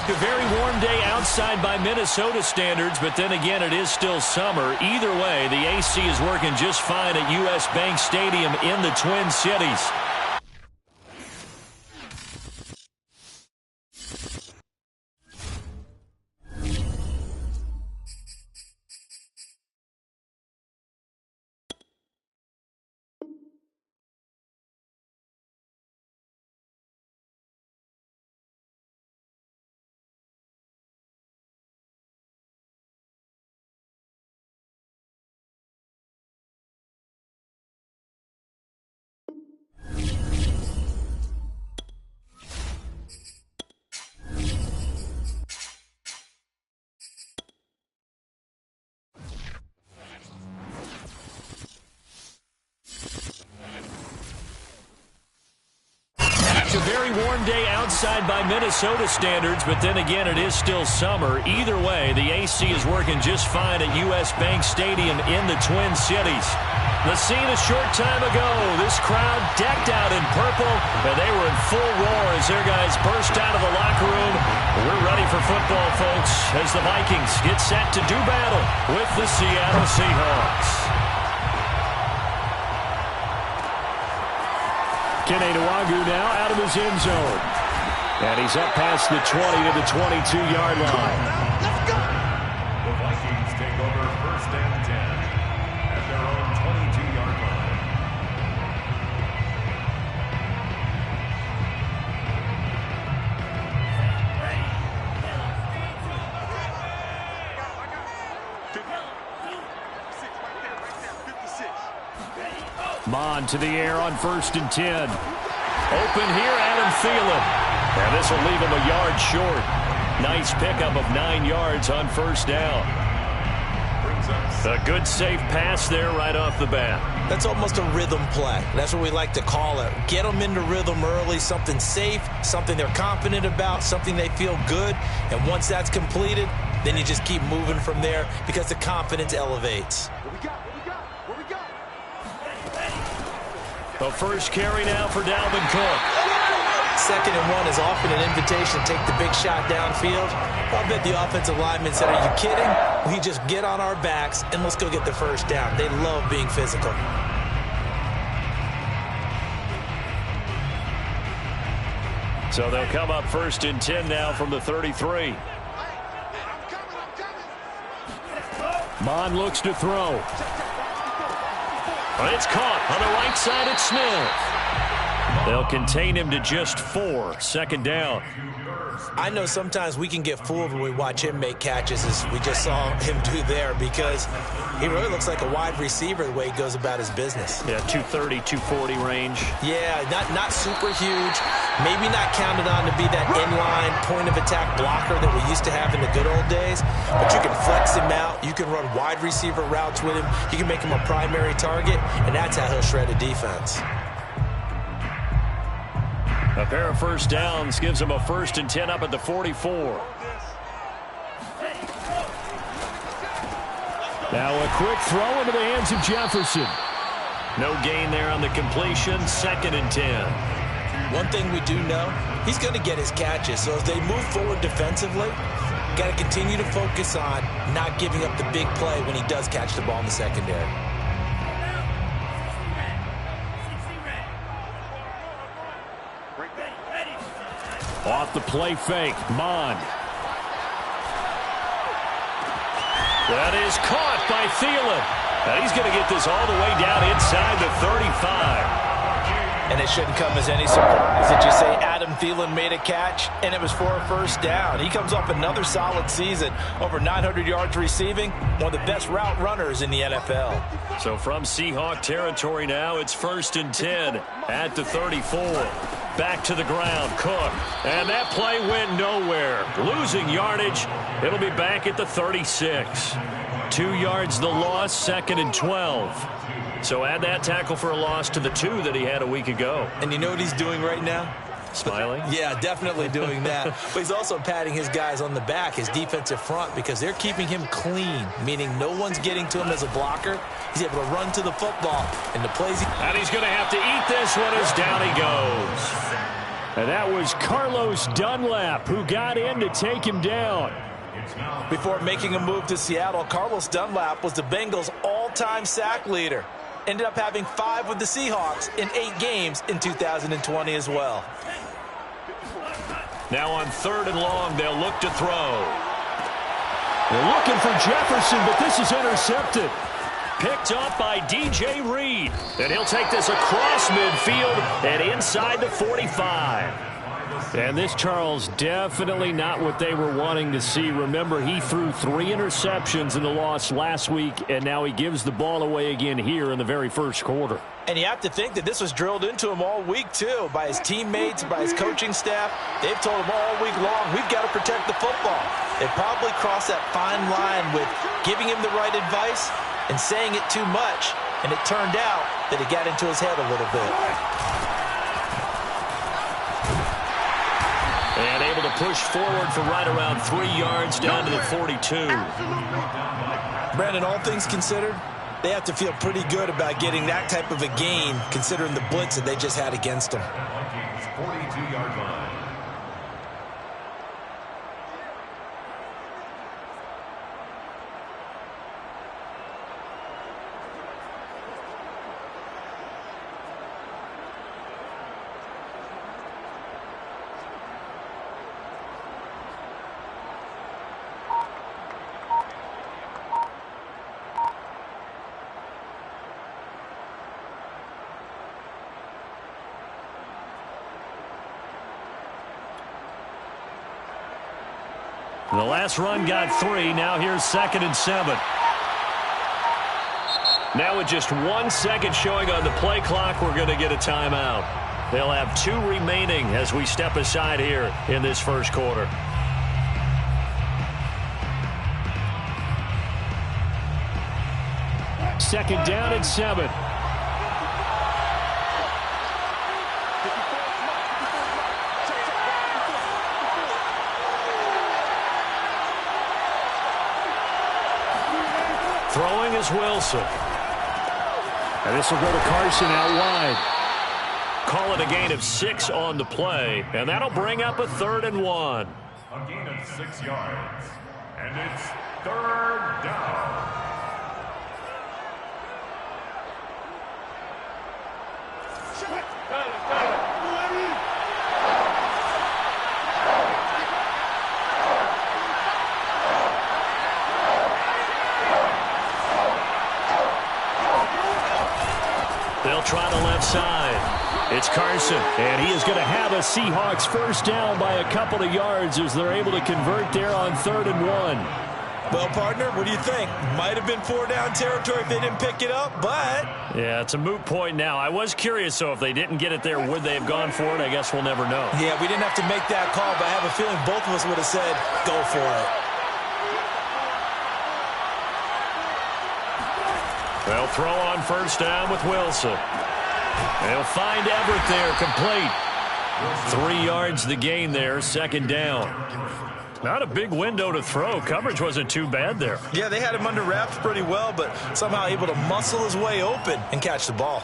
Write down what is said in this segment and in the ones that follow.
A very warm day outside by Minnesota standards, but then again, it is still summer. Either way, the AC is working just fine at U.S. Bank Stadium in the Twin Cities. A very warm day outside by Minnesota standards, but then again, it is still summer. Either way, the AC is working just fine at U.S. Bank Stadium in the Twin Cities. The scene a short time ago, this crowd decked out in purple, and they were in full roar as their guys burst out of the locker room. We're ready for football, folks, as the Vikings get set to do battle with the Seattle Seahawks. Kene Nwangwu now out of his end zone. And he's up past the 20 to the 22-yard line. Let's go. The Vikings take over 1st and 10 at their own 22-yard line. Mond to the air on 1st and 10. Open here, Adam Thielen. And this will leave him a yard short. Nice pickup of 9 yards on 1st down. A good safe pass there right off the bat. That's almost a rhythm play. That's what we like to call it. Get them into rhythm early, something safe, something they're confident about, something they feel good. And once that's completed, then you just keep moving from there because the confidence elevates. The first carry now for Dalvin Cook. 2nd and 1 is often an invitation to take the big shot downfield. I bet the offensive linemen said, are you kidding? We just get on our backs and let's go get the first down. They love being physical. So they'll come up 1st and 10 now from the 33. Mond looks to throw. It's caught on the right side at Smith. They'll contain him to just 4. 2nd down. I know sometimes we can get fooled when we watch him make catches, as we just saw him do there, because he really looks like a wide receiver the way he goes about his business. Yeah, 230, 240 range. Yeah, not super huge. Maybe not counted on to be that inline point-of-attack blocker that we used to have in the good old days, but you can flex him out. You can run wide receiver routes with him. You can make him a primary target, and that's how he'll shred a defense. A pair of 1st downs gives him a 1st and 10 up at the 44. Now a quick throw into the hands of Jefferson. No gain there on the completion. 2nd and 10. One thing we do know, he's going to get his catches. So as they move forward defensively, got to continue to focus on not giving up the big play when he does catch the ball in the secondary. Off the play fake, Mond. That is caught by Thielen. And he's going to get this all the way down inside the 35. And it shouldn't come as any surprise that you say Adam Thielen made a catch, and it was for a 1st down. He comes off another solid season, over 900 yards receiving, one of the best route runners in the NFL. So from Seahawk territory now, it's 1st and 10 at the 34. Back to the ground, Cook. And that play went nowhere. Losing yardage. It'll be back at the 36. 2 yards the loss, 2nd and 12. So add that tackle for a loss to the 2 that he had a week ago. And you know what he's doing right now? Smiling? Yeah, definitely doing that. But he's also patting his guys on the back, his defensive front, because they're keeping him clean, meaning no one's getting to him as a blocker. He's able to run to the football, and the plays. And he's going to have to eat this one as down he goes. And that was Carlos Dunlap who got in to take him down. Before making a move to Seattle, Carlos Dunlap was the Bengals' all-time sack leader. Ended up having 5 with the Seahawks in 8 games in 2020 as well. Now on 3rd and long, they'll look to throw. They're looking for Jefferson, but this is intercepted. Picked up by DJ Reed. And he'll take this across midfield and inside the 45. And this, Charles, definitely not what they were wanting to see. Remember, he threw 3 interceptions in the loss last week, and now he gives the ball away again here in the very first quarter. And you have to think that this was drilled into him all week, too, by his teammates, by his coaching staff. They've told him all week long, we've got to protect the football. They probably crossed that fine line with giving him the right advice and saying it too much, and it turned out that it got into his head a little bit. And able to push forward for right around 3 yards down to the 42. Brandon, all things considered, they have to feel pretty good about getting that type of a gain, considering the blitz that they just had against them. 42-yard line. The last run got 3. Now here's 2nd and 7. Now with just 1 second showing on the play clock, we're going to get a timeout. They'll have 2 remaining as we step aside here in this first quarter. Second down and 7. Throwing is Wilson. And this will go to Carson out wide. Call it a gain of 6 on the play, and that'll bring up a 3rd and 1. A gain of 6 yards. And it's 3rd down. They'll try the left side. It's Carson, and he is going to have a Seahawks first down by a couple of yards as they're able to convert there on 3rd and 1. Well, partner, what do you think? Might have been 4-down territory if they didn't pick it up, but... Yeah, it's a moot point now. I was curious, so if they didn't get it there, would they have gone for it? I guess we'll never know. Yeah, we didn't have to make that call, but I have a feeling both of us would have said, go for it. They'll throw on first down with Wilson. They'll find Everett there, complete. 3 yards the gain there, 2nd down. Not a big window to throw. Coverage wasn't too bad there. Yeah, they had him under wraps pretty well, but somehow able to muscle his way open and catch the ball.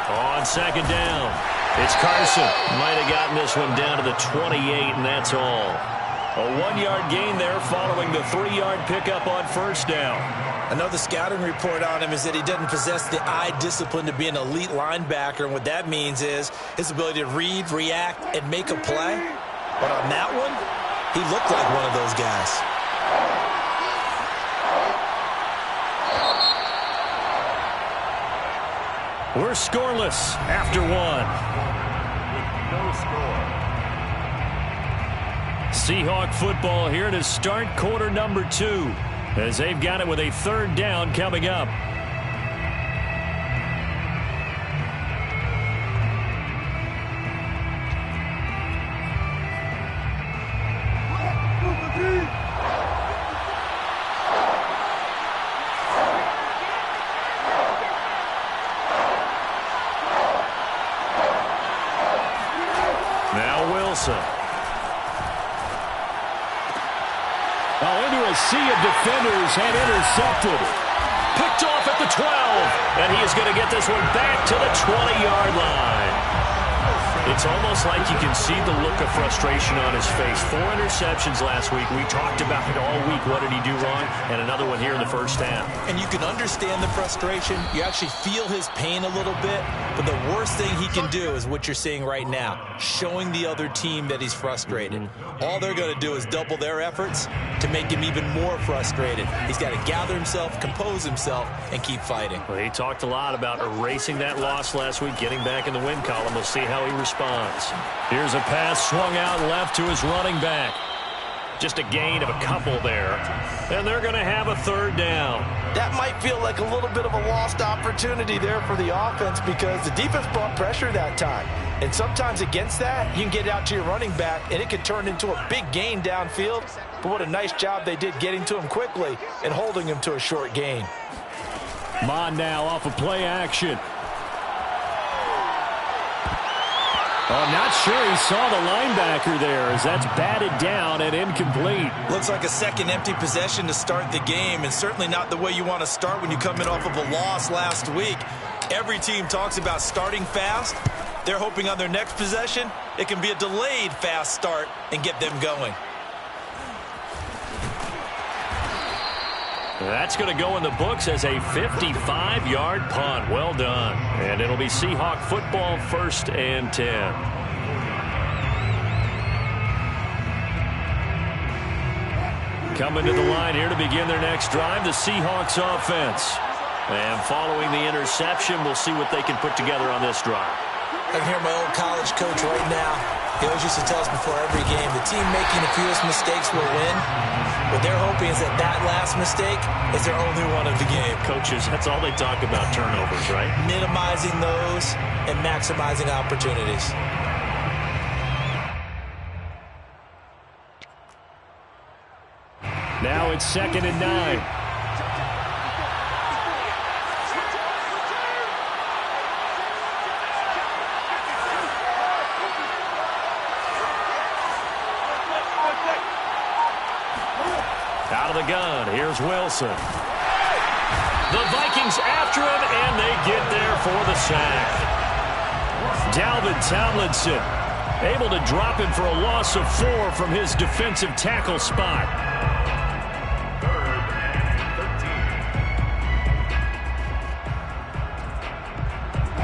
On 2nd down, it's Carson. Might have gotten this one down to the 28, and that's all. A 1-yard gain there following the 3-yard pickup on first down. Another scouting report on him is that he doesn't possess the eye discipline to be an elite linebacker, and what that means is his ability to read, react, and make a play. But on that one, he looked like one of those guys. We're scoreless after 1. No score. Seahawk football here to start quarter number 2 as they've got it with a 3rd down coming up. a sea of defenders and intercepted. Picked off at the 12, and he is going to get this one back to the 20-yard line. It's almost like you can see the look of frustration on his face. 4 interceptions last week. We talked about it all week. What did he do wrong? And another one here in the first half. And you can understand the frustration. You actually feel his pain a little bit. But the worst thing he can do is what you're seeing right now, showing the other team that he's frustrated. All they're going to do is double their efforts to make him even more frustrated. He's got to gather himself, compose himself, and keep fighting. Well, he talked a lot about erasing that loss last week, getting back in the win column. We'll see how he responds. Here's a pass swung out left to his running back. Just a gain of a couple there. And they're going to have a 3rd down. That might feel like a little bit of a lost opportunity there for the offense because the defense brought pressure that time. And sometimes against that, you can get out to your running back, and it can turn into a big gain downfield. But what a nice job they did getting to him quickly and holding him to a short gain. Mond now off of play action. I'm not sure he saw the linebacker there as that's batted down and incomplete. Looks like a second empty possession to start the game, and certainly not the way you want to start when you come in off of a loss last week. Every team talks about starting fast. They're hoping on their next possession, it can be a delayed fast start and get them going. That's going to go in the books as a 55-yard punt. Well done. And it'll be Seahawk football, 1st and 10. Coming to the line here to begin their next drive, the Seahawks offense. And following the interception, we'll see what they can put together on this drive. I can hear my old college coach right now. He always used to tell us before every game, the team making the fewest mistakes will win. What they're hoping is that last mistake is their only one of the game. Coaches, that's all they talk about, turnovers, right? Minimizing those and maximizing opportunities. Now it's 2nd and 9. Out of the gun, here's Wilson. The Vikings after him, and they get there for the sack. Dalvin Tomlinson able to drop him for a loss of 4 from his defensive tackle spot. 3rd and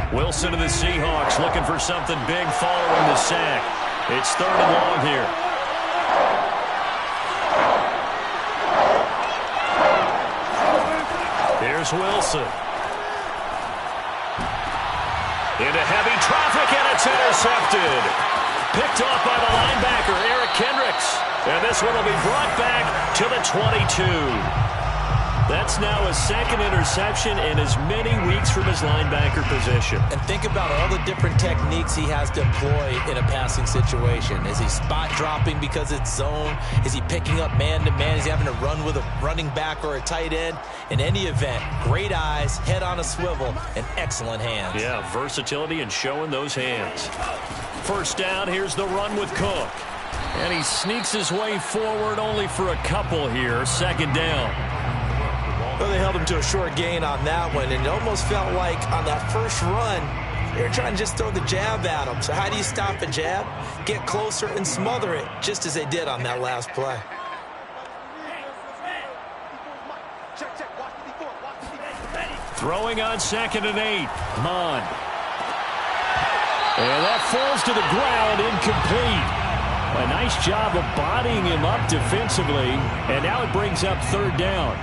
13. Wilson of the Seahawks looking for something big following the sack. It's 3rd and long here. Here's Wilson. Into heavy traffic, and it's intercepted. Picked off by the linebacker, Eric Kendricks. And this one will be brought back to the 22. That's now a 2nd interception in as many weeks from his linebacker position. And think about all the different techniques he has to employ in a passing situation. Is he spot dropping because it's zone? Is he picking up man-to-man? Is he having to run with a running back or a tight end? In any event, great eyes, head on a swivel, and excellent hands. Yeah, versatility and showing those hands. 1st down, here's the run with Cook. And he sneaks his way forward only for a couple here. 2nd down. Well, they held him to a short gain on that one, and it almost felt like on that first run, they were trying to just throw the jab at him. So how do you stop a jab? Get closer and smother it, just as they did on that last play. Throwing on 2nd and 8. Mond. And that falls to the ground, incomplete. A nice job of bodying him up defensively, and now it brings up 3rd down.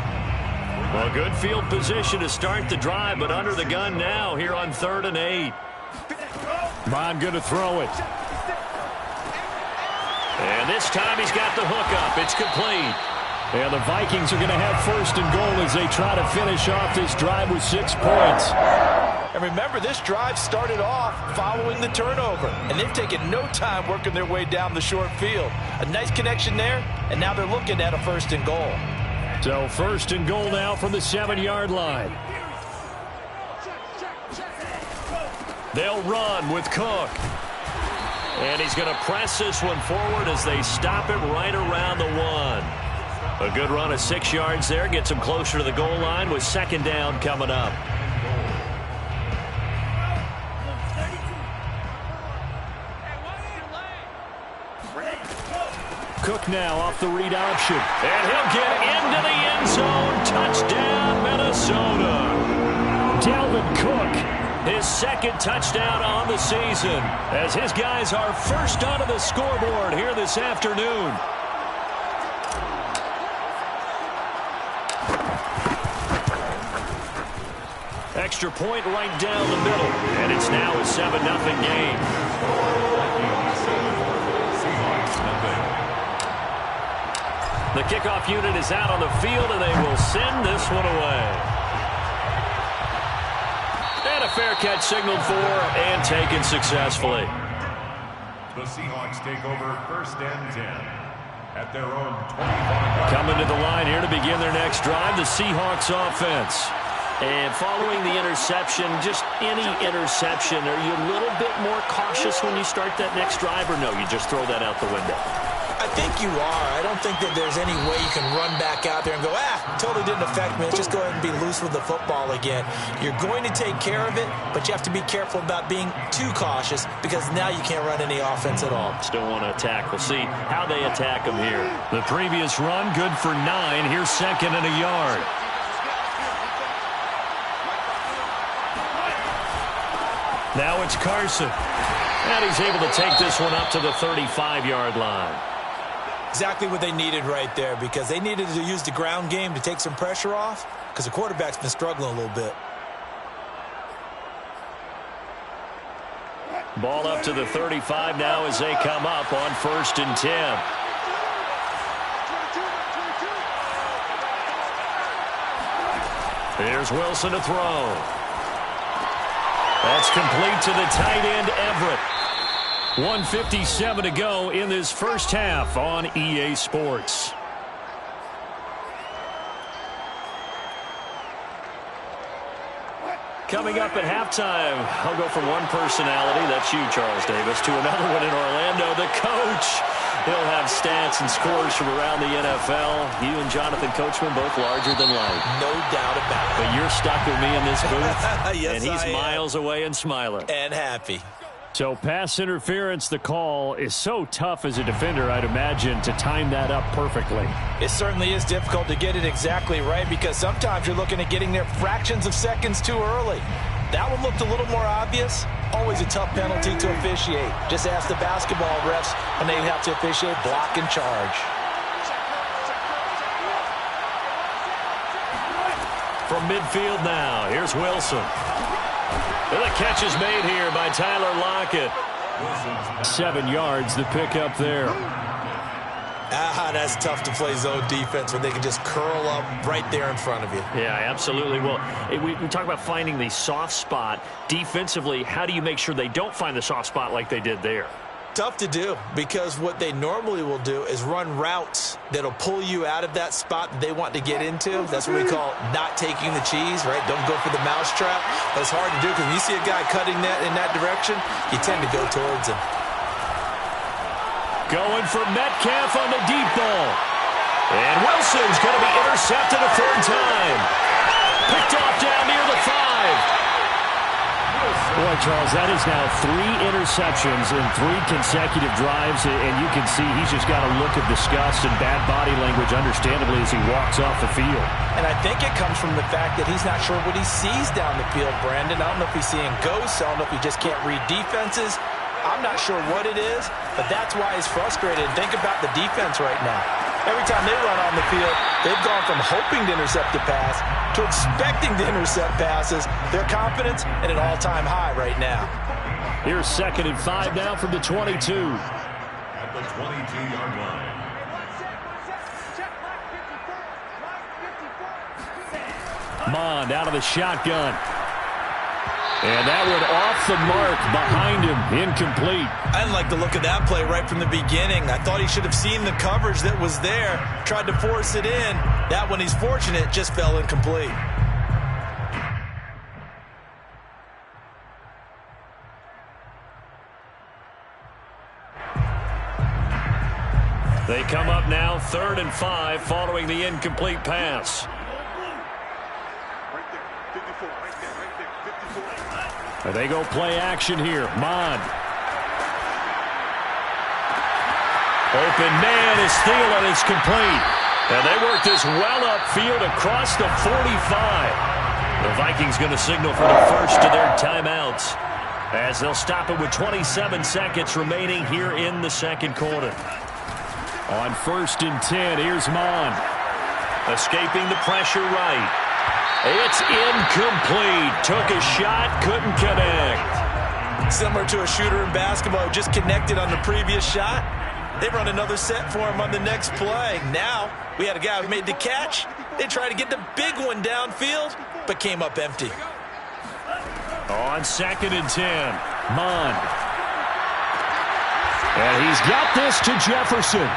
Well, good field position to start the drive, but under the gun now here on 3rd and 8. Mond going to throw it. And this time he's got the hook up. It's complete. And the Vikings are going to have 1st and goal as they try to finish off this drive with 6 points. And remember, this drive started off following the turnover, and they've taken no time working their way down the short field. A nice connection there, and now they're looking at a 1st and goal. So 1st and goal now from the 7-yard line. They'll run with Cook. And he's going to press this one forward as they stop him right around the 1. A good run of 6 yards there. Gets him closer to the goal line with second down coming up. Cook now off the read option. And he'll get into the end zone. Touchdown, Minnesota. Dalvin Cook, his second touchdown on the season, as his guys are first onto the scoreboard here this afternoon. Extra point right down the middle, and it's now a 7-0 game. The kickoff unit is out on the field, and they will send this one away. And a fair catch signaled for and taken successfully. The Seahawks take over first and 10 at their own 25. Coming to the line here to begin their next drive, the Seahawks offense. And following the interception, just any interception, are you a little bit more cautious when you start that next drive, or no, you just throw that out the window? I think you are. I don't think that there's any way you can run back out there and go, totally didn't affect me. Let's just go ahead and be loose with the football again. You're going to take care of it, but you have to be careful about being too cautious because now you can't run any offense at all. Still want to attack. We'll see how they attack them here. The previous run, good for 9. Here's second and a yard. Now it's Carson. And he's able to take this one up to the 35-yard line. Exactly what they needed right there, because they needed to use the ground game to take some pressure off, because the quarterback's been struggling a little bit. Ball up to the 35 now as they come up on 1st and 10. Here's Wilson to throw. That's complete to the tight end, Everett. 1:57 to go in this first half on EA Sports. Coming up at halftime, I'll go from one personality, that's you, Charles Davis, to another one in Orlando, the coach. He'll have stats and scores from around the NFL. You and Jonathan Coachman, both larger than life. No doubt about it. But you're stuck with me in this booth, yes, and he's miles away and smiling. And happy. So pass interference, the call is so tough as a defender, I'd imagine, to time that up perfectly. It certainly is difficult to get it exactly right, because sometimes you're looking at getting there fractions of seconds too early. That one looked a little more obvious. Always a tough penalty to officiate. Just ask the basketball refs when they have to officiate block and charge. From midfield now, here's Wilson. And the catch is made here by Tyler Lockett. 7 yards, the pickup there. That's tough to play zone defense when they can just curl up right there in front of you. Yeah, absolutely. Well, we talk about finding the soft spot. Defensively, how do you make sure they don't find the soft spot like they did there? Tough to do, because what they normally will do is run routes that'll pull you out of that spot that they want to get into. That's what we call not taking the cheese, right? Don't go for the mousetrap. That's hard to do, because when you see a guy cutting that in that direction, you tend to go towards him. Going for Metcalf on the deep ball. And Wilson's going to be intercepted a third time. Picked off down near the 5. Boy, Charles, that is now 3 interceptions in 3 consecutive drives, and you can see he's just got a look of disgust and bad body language, understandably, as he walks off the field. And I think it comes from the fact that he's not sure what he sees down the field, Brandon. I don't know if he's seeing ghosts. I don't know if he just can't read defenses. I'm not sure what it is, but that's why he's frustrated. Think about the defense right now. Every time they run on the field, they've gone from hoping to intercept a pass to expecting to intercept passes. Their confidence at an all-time high right now. Here's 2nd and 5 now from the 22. At the 22-yard line. Mond out of the shotgun. And that one off the mark behind him, incomplete. I didn't like the look of that play right from the beginning. I thought he should have seen the coverage that was there, tried to force it in. That one, he's fortunate, just fell incomplete. They come up now 3rd and 5 following the incomplete pass. And they go play action here. Mond. Open man is Thielen. It's complete. And they work this well upfield across the 45. The Vikings going to signal for the first of their timeouts as they'll stop it with 27 seconds remaining here in the second quarter. On 1st and 10, here's Mond. Escaping the pressure right. It's incomplete. Took a shot, couldn't connect. Similar to a shooter in basketball who just connected on the previous shot. They run another set for him on the next play. Now, we had a guy who made the catch. They tried to get the big one downfield, but came up empty. On 2nd and 10, Mond. And he's got this to Jefferson.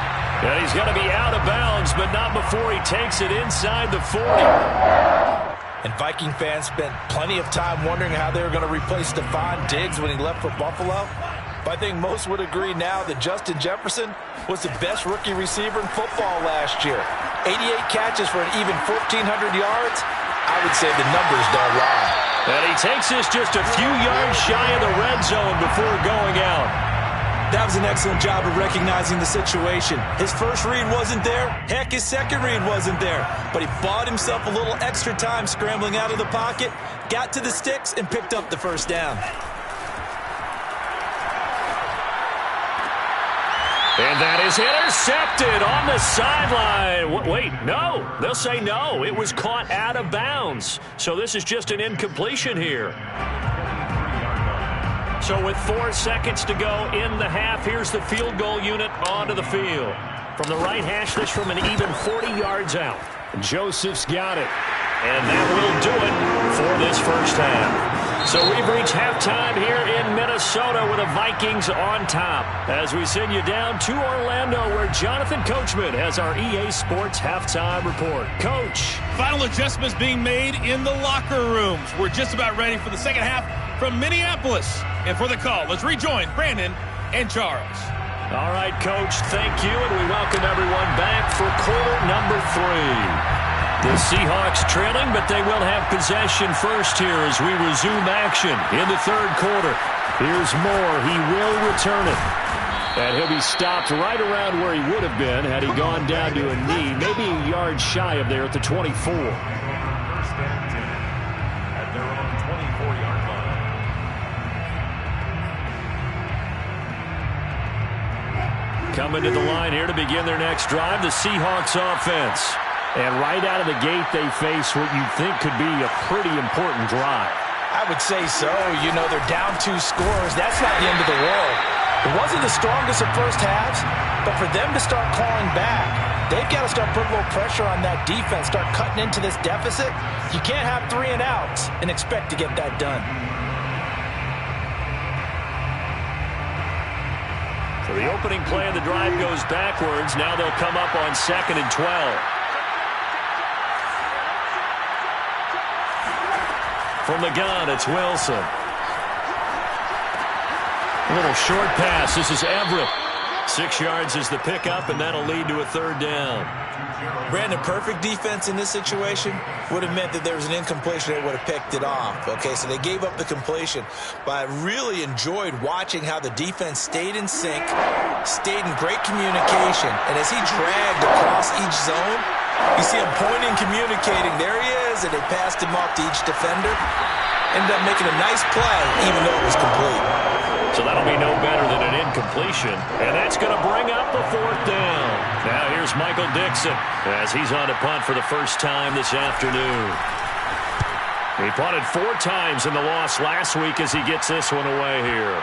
And he's going to be out of bounds, but not before he takes it inside the 40. And Viking fans spent plenty of time wondering how they were going to replace Stephon Diggs when he left for Buffalo. But I think most would agree now that Justin Jefferson was the best rookie receiver in football last year. 88 catches for an even 1,400 yards. I would say the numbers don't lie. And he takes this just a few yards shy of the red zone before going out. That was an excellent job of recognizing the situation. His first read wasn't there. Heck, his second read wasn't there. But he bought himself a little extra time scrambling out of the pocket, got to the sticks, and picked up the first down. And that is intercepted on the sideline. Wait, no. They'll say no. It was caught out of bounds. So this is just an incompletion here. So with 4 seconds to go in the half, here's the field goal unit onto the field. From the right hash, this from an even 40 yards out. Joseph's got it. And that will do it for this first half. So we've reached halftime here in Minnesota with the Vikings on top. As we send you down to Orlando, where Jonathan Coachman has our EA Sports halftime report. Coach. Final adjustments being made in the locker rooms. We're just about ready for the second half from Minneapolis. And for the call, let's rejoin Brandon and Charles. All right, Coach, thank you, and we welcome everyone back for quarter number 3. The Seahawks trailing, but they will have possession first here as we resume action in the third quarter. Here's Moore. He will return it. And he'll be stopped right around where he would have been had he gone down to a knee, maybe a yard shy of there at the 24. First and 10 at their own 24-yard line. Coming to the line here to begin their next drive, the Seahawks offense. And right out of the gate, they face what you think could be a pretty important drive. I would say so. You know, they're down 2 scores. That's not the end of the world. It wasn't the strongest of first halves, but for them to start clawing back, they've got to start putting a little pressure on that defense, start cutting into this deficit. You can't have 3 and outs and expect to get that done. So the opening play of the drive goes backwards. Now they'll come up on 2nd and 12. From the gun, it's Wilson. A little short pass. This is Everett. 6 yards is the pickup, and that'll lead to a third down. Brandon, perfect defense in this situation would have meant that there was an incompletion. They would have picked it off. Okay, so they gave up the completion. But I really enjoyed watching how the defense stayed in sync, stayed in great communication. And as he dragged across each zone, you see him pointing, communicating. There he is, and they passed him off to each defender. Ended up making a nice play, even though it was complete. So that'll be no better than an incompletion. And that's going to bring up the 4th down. Now here's Michael Dixon as he's on to punt for the first time this afternoon. He punted 4 times in the loss last week as he gets this one away here.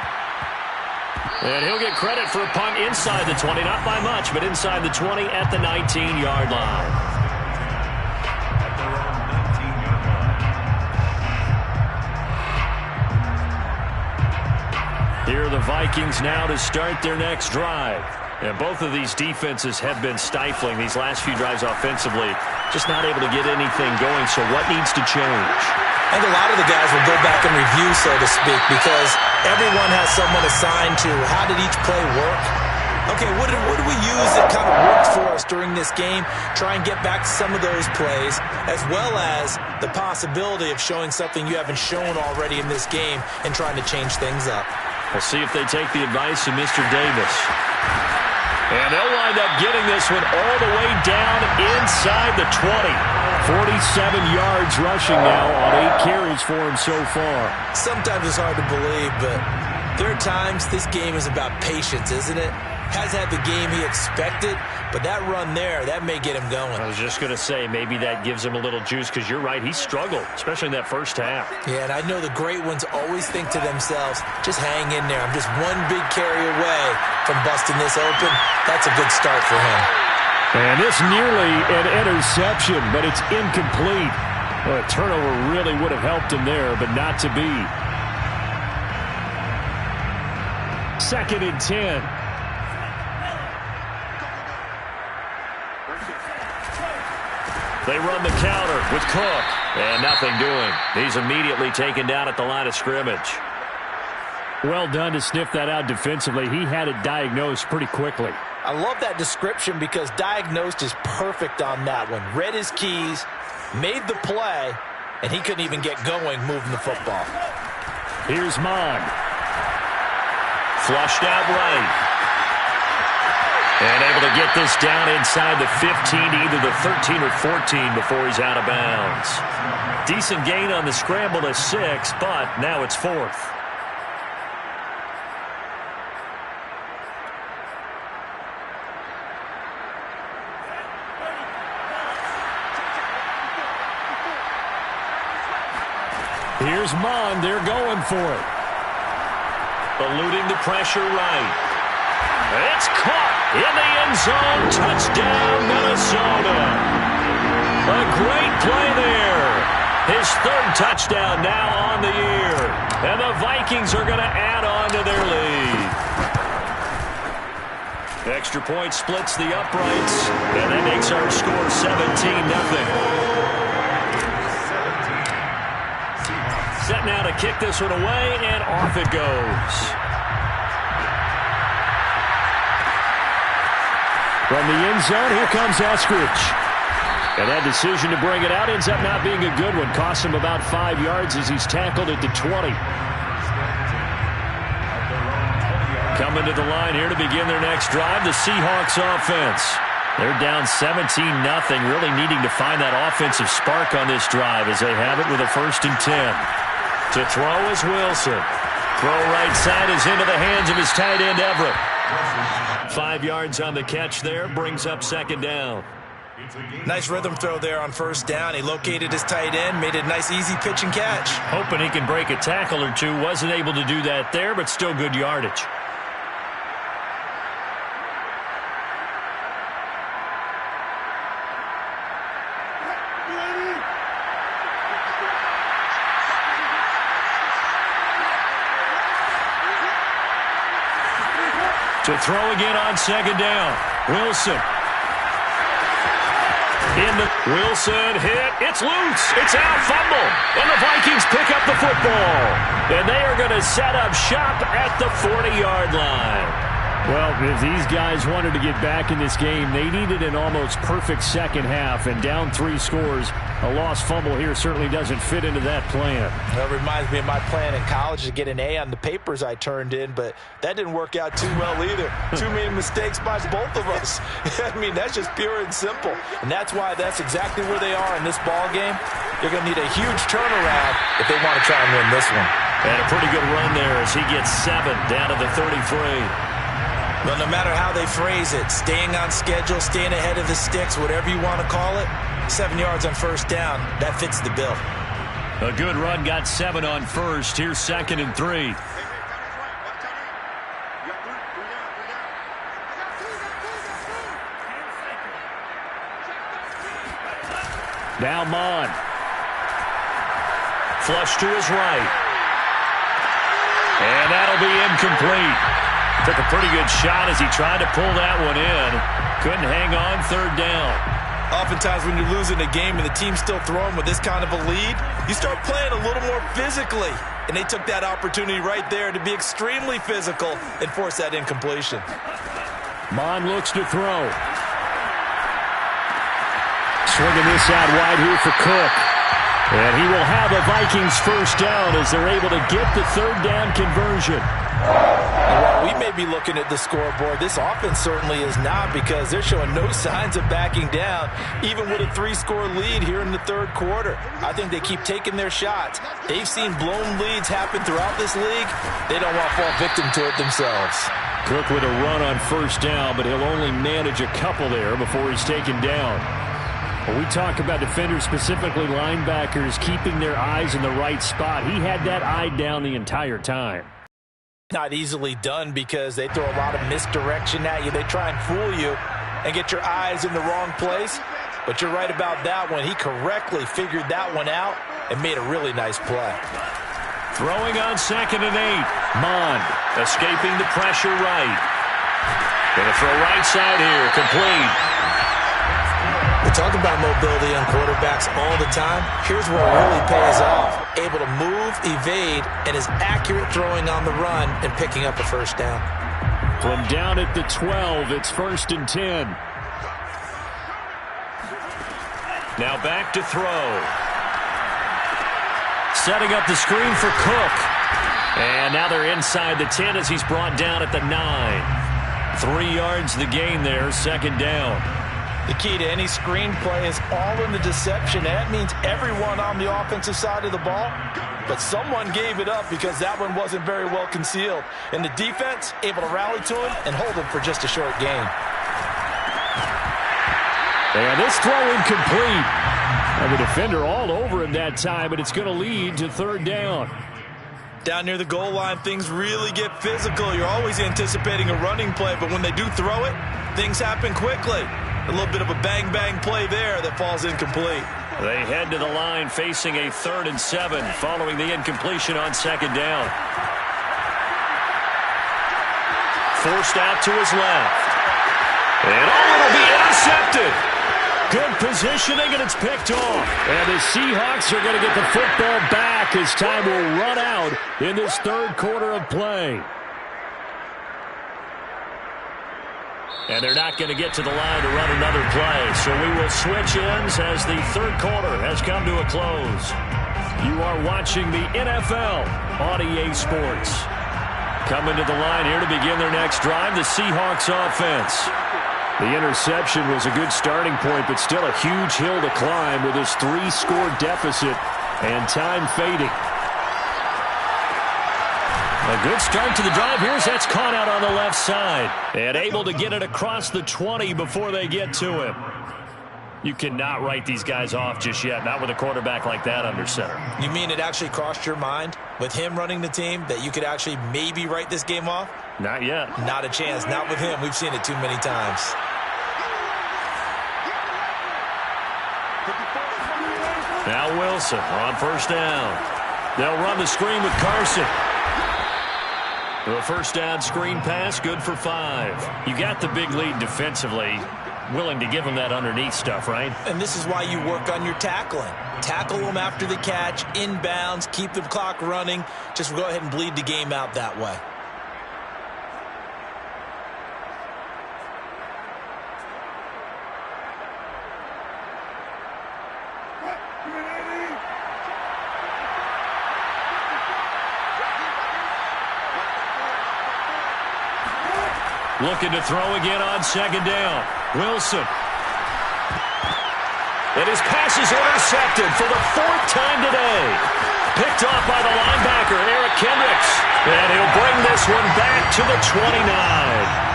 And he'll get credit for a punt inside the 20, not by much, but inside the 20 at the 19-yard line. At their own 19-yard line. Here are the Vikings now to start their next drive. And both of these defenses have been stifling these last few drives offensively. Just not able to get anything going, so what needs to change? I think a lot of the guys will go back and review, so to speak, because everyone has someone assigned to how did each play work. A Okay, what do we use that kind of worked for us during this game? Try and get back to some of those plays, as well as the possibility of showing something you haven't shown already in this game and trying to change things up. We'll see if they take the advice of Mr. Davis. And they'll wind up getting this one all the way down inside the 20. 47 yards rushing now on 8 carries for him so far. Sometimes it's hard to believe, but there are times this game is about patience, isn't it? Has had the game he expected, but that run there, that may get him going. I was just going to say, maybe that gives him a little juice, because you're right, he struggled, especially in that first half. Yeah, and I know the great ones always think to themselves, just hang in there. I'm just one big carry away from busting this open. That's a good start for him. And this nearly an interception, but it's incomplete. Well, a turnover really would have helped him there, but not to be. 2nd and 10. They run the counter with Cook, and nothing doing. He's immediately taken down at the line of scrimmage. Well done to sniff that out defensively. He had it diagnosed pretty quickly. I love that description because diagnosed is perfect on that one. Read his keys, made the play, and he couldn't even get going moving the football. Here's Mond. Flushed out right. And able to get this down inside the 15, either the 13 or 14 before he's out of bounds. Decent gain on the scramble to 6, but now it's 4th. Here's Mond. They're going for it. Eluding the pressure right. It's caught in the end zone. Touchdown, Minnesota. A great play there. His 3rd touchdown now on the year. And the Vikings are going to add on to their lead. Extra point splits the uprights. And that makes our score 17-0. Set now to kick this one away, and off it goes. From the end zone, here comes Eskridge. And that decision to bring it out ends up not being a good one. Costs him about 5 yards as he's tackled at the 20. Coming to the line here to begin their next drive, the Seahawks offense. They're down 17-0, really needing to find that offensive spark on this drive as they have it with a 1st and 10. To throw is Wilson. Throw right side is into the hands of his tight end, Everett. 5 yards on the catch there, brings up 2nd down. Nice rhythm throw there on 1st down. He located his tight end, made a nice easy pitch and catch. Hoping he can break a tackle or two. Wasn't able to do that there, but still good yardage. To throw again on 2nd down. Wilson. Wilson hit. It's loose. It's out. Fumble. And the Vikings pick up the football. And they are going to set up shop at the 40-yard line. Well, if these guys wanted to get back in this game, they needed an almost perfect second half. And down 3 scores, a lost fumble here certainly doesn't fit into that plan. That reminds me of my plan in college to get an A on the papers I turned in, but that didn't work out too well either. Too many mistakes by both of us. I mean, that's just pure and simple. And that's why that's exactly where they are in this ball game. They're going to need a huge turnaround if they want to try and win this one. And a pretty good run there as he gets 7 down to the 33. But no matter how they phrase it, staying on schedule, staying ahead of the sticks, whatever you want to call it, 7 yards on 1st down, that fits the bill. A good run, got 7 on 1st. Here's 2nd and 3. Now Mond. Flush to his right. And that'll be incomplete. Took a pretty good shot as he tried to pull that one in. Couldn't hang on 3rd down. Oftentimes when you're losing a game and the team's still throwing with this kind of a lead, you start playing a little more physically. And they took that opportunity right there to be extremely physical and force that incompletion. Mond looks to throw. Swinging this out wide here for Cook. And he will have a Vikings first down as they're able to get the third down conversion. Well, we may be looking at the scoreboard. This offense certainly is not, because they're showing no signs of backing down, even with a 3-score lead here in the third quarter. I think they keep taking their shots. They've seen blown leads happen throughout this league. They don't want to fall victim to it themselves. Cook with a run on first down, but he'll only manage a couple there before he's taken down. When we talk about defenders, specifically linebackers, keeping their eyes in the right spot, he had that eye down the entire time. Not easily done, because they throw a lot of misdirection at you. They try and fool you and get your eyes in the wrong place. But you're right about that one. He correctly figured that one out and made a really nice play. Throwing on 2nd and 8. Mond escaping the pressure right. Going to throw right side here. Complete. We talk about mobility on quarterbacks all the time. Here's where it really pays off. Able to move, evade, and is accurate throwing on the run and picking up a first down. From down at the 12, it's 1st and 10. Now back to throw. Setting up the screen for Cook. And now they're inside the 10 as he's brought down at the 9. 3 yards the gain there, 2nd down. The key to any screenplay is all in the deception. That means everyone on the offensive side of the ball, but someone gave it up because that one wasn't very well concealed. And the defense able to rally to him and hold him for just a short gain. And this throw incomplete. And the defender all over him that time, but it's going to lead to 3rd down. Down near the goal line, things really get physical. You're always anticipating a running play, but when they do throw it, things happen quickly. A little bit of a bang-bang play there that falls incomplete. They head to the line facing a 3rd and 7 following the incompletion on 2nd down. Forced out to his left. And it'll be intercepted. Good positioning, and it's picked off. And the Seahawks are going to get the football back as time will run out in this 3rd quarter of play. And they're not going to get to the line to run another play. So we will switch ends as the 3rd quarter has come to a close. You are watching the NFL on EA Sports. Coming to the line here to begin their next drive, the Seahawks offense. The interception was a good starting point, but still a huge hill to climb with this 3-score deficit and time fading. A good start to the drive. Here's that's caught out on the left side. And able to get it across the 20 before they get to him. You cannot write these guys off just yet, not with a quarterback like that under center. You mean it actually crossed your mind with him running the team that you could actually maybe write this game off? Not yet. Not a chance. Not with him. We've seen it too many times. Now Wilson on first down. They'll run the screen with Carson. The first down screen pass, good for 5. You got the big lead defensively. Willing to give them that underneath stuff, right? And this is why you work on your tackling. Tackle them after the catch, inbounds, keep the clock running. Just go ahead and bleed the game out that way. Looking to throw again on 2nd down. Wilson. And his pass is intercepted for the 4th time today. Picked off by the linebacker, Eric Kendricks. And he'll bring this one back to the 29.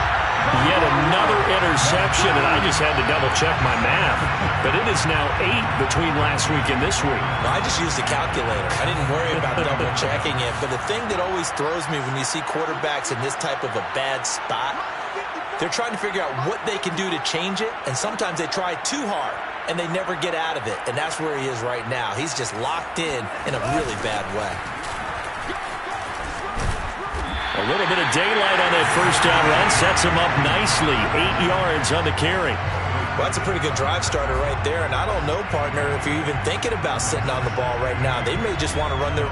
Yet another interception, and I just had to double-check my math. But it is now 8 between last week and this week. Well, I just used a calculator. I didn't worry about double-checking it. But the thing that always throws me when you see quarterbacks in this type of a bad spot, they're trying to figure out what they can do to change it, and sometimes they try too hard, and they never get out of it. And that's where he is right now. He's just locked in a really bad way. A little bit of daylight on that first down run sets him up nicely. 8 yards on the carry. Well, that's a pretty good drive starter right there. And I don't know, partner, if you're even thinking about sitting on the ball right now. They may just want to run their...